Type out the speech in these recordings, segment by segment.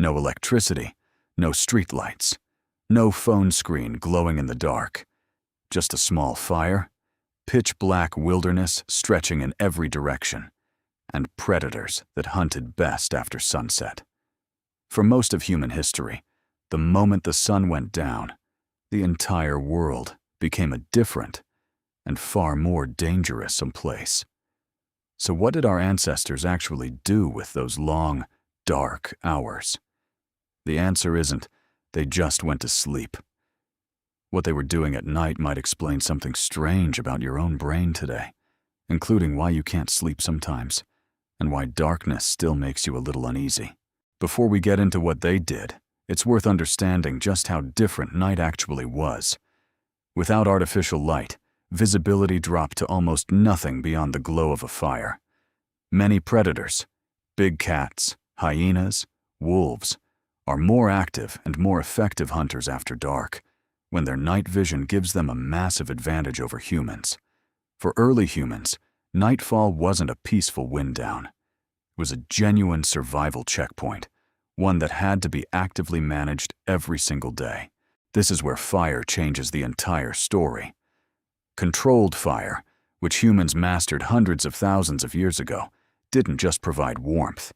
No electricity, no streetlights, no phone screen glowing in the dark. Just a small fire, pitch-black wilderness stretching in every direction, and predators that hunted best after sunset. For most of human history, the moment the sun went down, the entire world became a different and far more dangerous place. So what did our ancestors actually do with those long, dark hours? The answer isn't, they just went to sleep. What they were doing at night might explain something strange about your own brain today, including why you can't sleep sometimes, and why darkness still makes you a little uneasy. Before we get into what they did, it's worth understanding just how different night actually was. Without artificial light, visibility dropped to almost nothing beyond the glow of a fire. Many predators, big cats, hyenas, wolves, are more active and more effective hunters after dark, when their night vision gives them a massive advantage over humans. For early humans, nightfall wasn't a peaceful wind down. It was a genuine survival checkpoint, one that had to be actively managed every single day. This is where fire changes the entire story. Controlled fire, which humans mastered hundreds of thousands of years ago, didn't just provide warmth.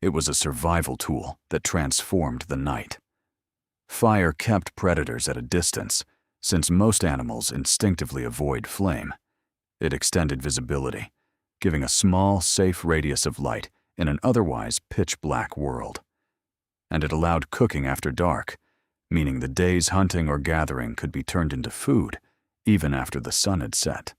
It was a survival tool that transformed the night. Fire kept predators at a distance, since most animals instinctively avoid flame. It extended visibility, giving a small, safe radius of light in an otherwise pitch-black world. And it allowed cooking after dark, meaning the day's hunting or gathering could be turned into food, even after the sun had set.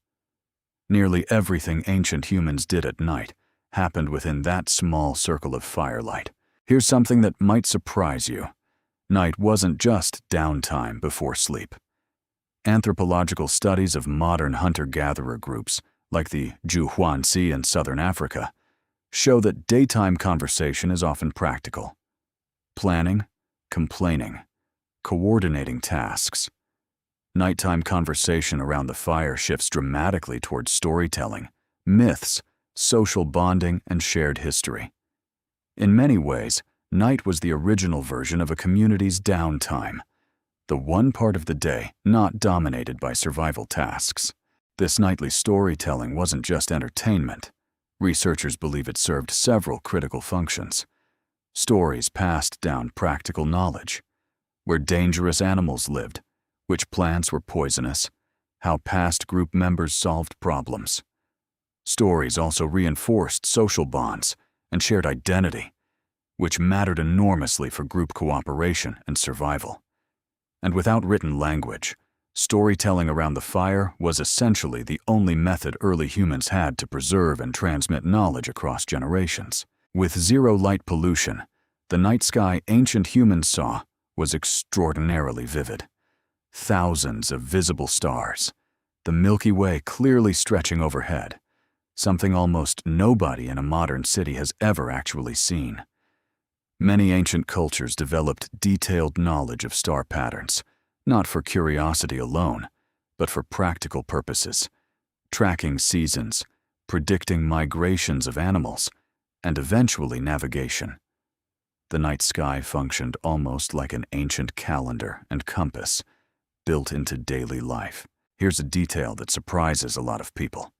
Nearly everything ancient humans did at night happened within that small circle of firelight. Here's something that might surprise you. Night wasn't just downtime before sleep. Anthropological studies of modern hunter-gatherer groups, like the Juhuansi in southern Africa, show that daytime conversation is often practical. Planning, complaining, coordinating tasks. Nighttime conversation around the fire shifts dramatically towards storytelling, myths, social bonding, and shared history. In many ways, night was the original version of a community's downtime, the one part of the day not dominated by survival tasks. This nightly storytelling wasn't just entertainment. Researchers believe it served several critical functions. Stories passed down practical knowledge, where dangerous animals lived, which plants were poisonous, how past group members solved problems. Stories also reinforced social bonds and shared identity, which mattered enormously for group cooperation and survival. And without written language, storytelling around the fire was essentially the only method early humans had to preserve and transmit knowledge across generations. With zero light pollution, the night sky ancient humans saw was extraordinarily vivid. Thousands of visible stars, the Milky Way clearly stretching overhead, something almost nobody in a modern city has ever actually seen. Many ancient cultures developed detailed knowledge of star patterns, not for curiosity alone, but for practical purposes, tracking seasons, predicting migrations of animals, and eventually navigation. The night sky functioned almost like an ancient calendar and compass, built into daily life. Here's a detail that surprises a lot of people.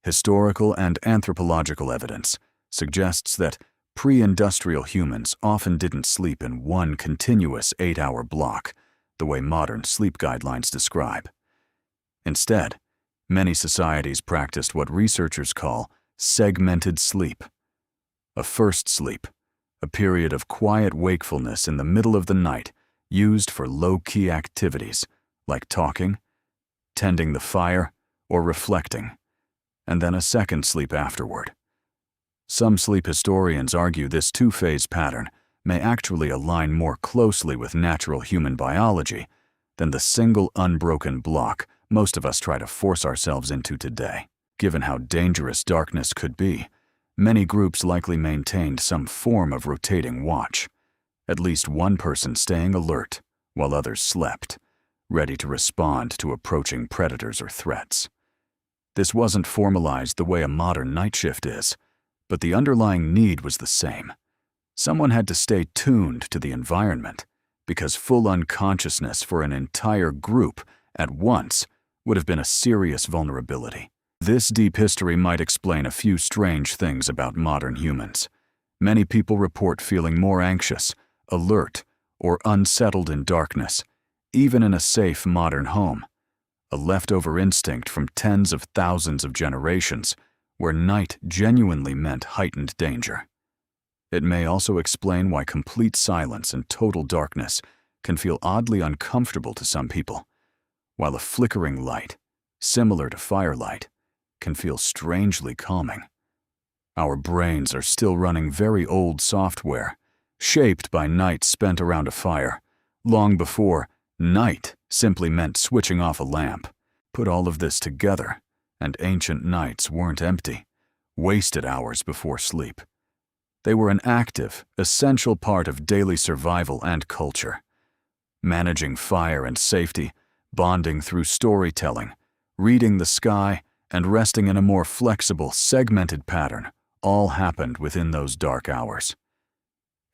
Historical and anthropological evidence suggests that pre-industrial humans often didn't sleep in one continuous 8-hour block, the way modern sleep guidelines describe. Instead, many societies practiced what researchers call segmented sleep. A first sleep, a period of quiet wakefulness in the middle of the night used for low-key activities like talking, tending the fire, or reflecting, and then a second sleep afterward. Some sleep historians argue this two-phase pattern may actually align more closely with natural human biology than the single unbroken block most of us try to force ourselves into today. Given how dangerous darkness could be, many groups likely maintained some form of rotating watch, at least one person staying alert while others slept, ready to respond to approaching predators or threats. This wasn't formalized the way a modern night shift is, but the underlying need was the same: Someone had to stay tuned to the environment, because full unconsciousness for an entire group at once would have been a serious vulnerability. This deep history might explain a few strange things about modern humans. Many people report feeling more anxious, alert, or unsettled in darkness, even in a safe modern home, a leftover instinct from tens of thousands of generations where night genuinely meant heightened danger. It may also explain why complete silence and total darkness can feel oddly uncomfortable to some people, while a flickering light, similar to firelight, can feel strangely calming. Our brains are still running very old software, shaped by nights spent around a fire, long before night simply meant switching off a lamp. Put all of this together, and ancient nights weren't empty, wasted hours before sleep. They were an active, essential part of daily survival and culture. Managing fire and safety, bonding through storytelling, reading the sky, and resting in a more flexible, segmented pattern all happened within those dark hours.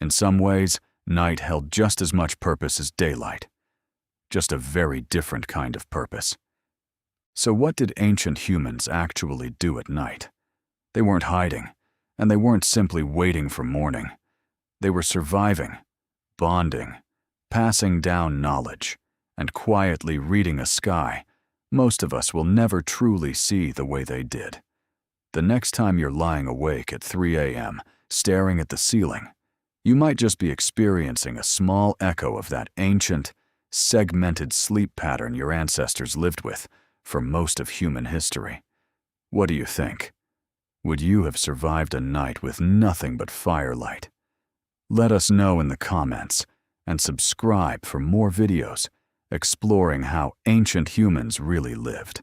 In some ways, night held just as much purpose as daylight, just a very different kind of purpose. So what did ancient humans actually do at night? They weren't hiding, and they weren't simply waiting for morning. They were surviving, bonding, passing down knowledge, and quietly reading a sky most of us will never truly see the way they did. The next time you're lying awake at 3 a.m., staring at the ceiling, you might just be experiencing a small echo of that ancient, segmented sleep pattern your ancestors lived with for most of human history. What do you think? Would you have survived a night with nothing but firelight? Let us know in the comments, and subscribe for more videos exploring how ancient humans really lived.